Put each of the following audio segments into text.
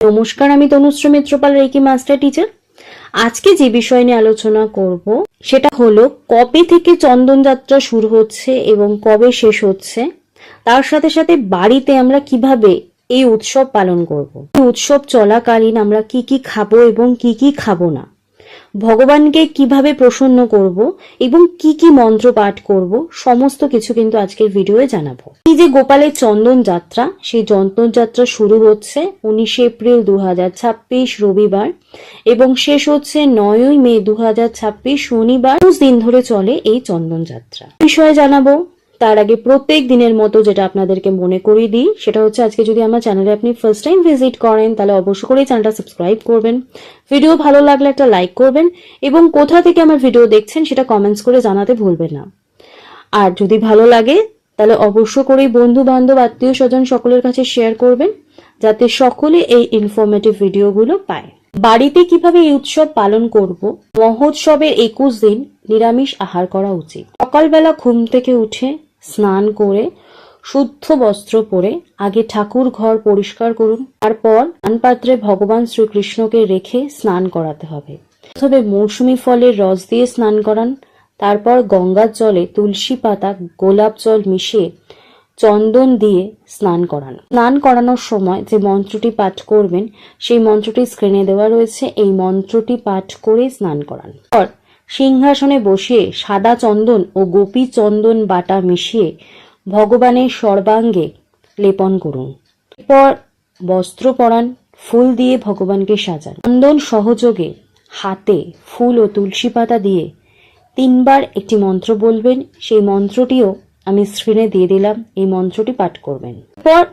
নমস্কার, আমি Tanushree Mitrapal, reiki master teacher. আজকে যে বিষয় নিয়ে আলোচনা করব সেটা হলো কবে থেকে চন্দন যাত্রা শুরু হচ্ছে এবং কবে শেষ হচ্ছে, তার সাথে সাথে বাড়িতে আমরা কিভাবে এই উৎসব পালন করব। এই উৎসব চলাকালীন আমরা কি কি খাবো এবং কি কি খাবো না, ভগবানকে কিভাবে প্রসন্ন করব এবং কি কি মন্ত্র পাঠ করব, সমস্ত কিছু কিন্তু আজকের ভিডিওয়ে জানাবো। এই যে গোপালের চন্দন যাত্রা, সেই চন্দন যাত্রা শুরু হচ্ছে 19 এপ্রিল 2026 রবিবার এবং শেষ হচ্ছে 9 মে 2026 শনিবার। 10 দিন ধরে চলে এই চন্দন যাত্রা বিষয়ে জানাবো। তার আগে প্রত্যেক দিনের মতো যেটা আপনাদেরকে মনে করিয়ে দিই সেটা হচ্ছে, আজকে যদি আমার চ্যানেলে আপনি ফার্স্ট টাইম ভিজিট করেন তাহলে অবশ্যই করে চ্যানেলটা সাবস্ক্রাইব করবেন, ভিডিও ভালো লাগলে একটা লাইক করবেন এবং কোথা থেকে আমার ভিডিও দেখছেন সেটা কমেন্টস করে জানাতে ভুলবেন না। আর যদি ভালো লাগে তাহলে অবশ্য করেই বন্ধু বান্ধব আত্মীয় স্বজন সকলের কাছে শেয়ার করবেন, যাতে সকলে এই ইনফরমেটিভ ভিডিওগুলো পায়। বাড়িতে কিভাবে এই উৎসব পালন করব। মহোৎসবের 21 দিন নিরামিষ আহার করা উচিত। সকালবেলা ঘুম থেকে উঠে স্নান করে শুদ্ধ বস্ত্র পরে আগে ঠাকুর ঘর পরিষ্কার করুন, তারপর পানপাত্রে ভগবান শ্রীকৃষ্ণকে রেখে স্নান করাতে হবে। তবে মৌসুমী ফলের রস দিয়ে স্নান করান, তারপর গঙ্গার জলে তুলসী পাতা গোলাপ জল মিশিয়ে চন্দন দিয়ে স্নান করান। স্নান করানোর সময় যে মন্ত্রটি পাঠ করবেন সেই মন্ত্রটি স্ক্রিনে দেওয়া রয়েছে, এই মন্ত্রটি পাঠ করে স্নান করান। পর সিংহাসনে বসিয়ে সাদা চন্দন ও গোপী চন্দন বাটা মিশিয়ে ভগবানের সর্বাঙ্গে লেপন করুন। এরপর বস্ত্র পরান, ফুল দিয়ে ভগবানকে সাজান। চন্দন সহযোগে হাতে ফুল ও তুলসী পাতা দিয়ে 3 বার একটি মন্ত্র বলবেন, সেই মন্ত্রটিও আমি স্ক্রিনে দিয়ে দিলাম, এই মন্ত্রটি পাঠ করবেন। এরপর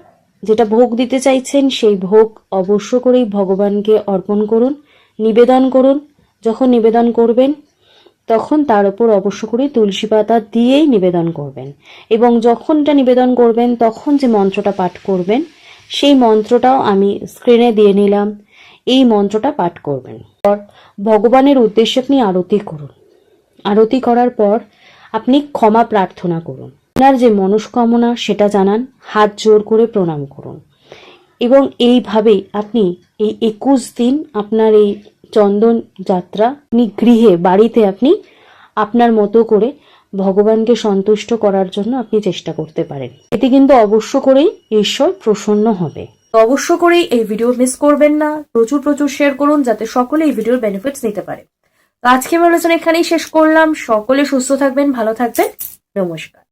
যেটা ভোগ দিতে চাইছেন সেই ভোগ অবশ্য করেই ভগবানকে অর্পণ করুন, নিবেদন করুন। যখন নিবেদন করবেন তখন তার উপর অবশ্য করে তুলসী পাতা দিয়েই নিবেদন করবেন এবং যখন এটা নিবেদন করবেন তখন যে মন্ত্রটা পাঠ করবেন সেই মন্ত্রটাও আমি স্ক্রিনে দিয়ে নিলাম, এই মন্ত্রটা পাঠ করবেন। ভগবানের উদ্দেশ্যে আপনি আরতি করুন। আরতি করার পর আপনি ক্ষমা প্রার্থনা করুন, আপনার যে মনস্কামনা সেটা জানান, হাত জোর করে প্রণাম করুন এবং এইভাবেই আপনি এই 21 দিন আপনার এই চন্দন যাত্রা আপনি গৃহে বাড়িতে আপনি আপনার মতো করে ভগবানকে সন্তুষ্ট করার জন্য আপনি চেষ্টা করতে পারেন। এতে কিন্তু অবশ্য করেই ঈশ্বর প্রসন্ন হবে। অবশ্য করেই এই ভিডিও মিস করবেন না, প্রচুর প্রচুর শেয়ার করুন যাতে সকলে এই ভিডিওর বেনিফিটস নিতে পারে। তো আজকে আমি আলোচনা এখানেই শেষ করলাম। সকলে সুস্থ থাকবেন, ভালো থাকবেন, নমস্কার।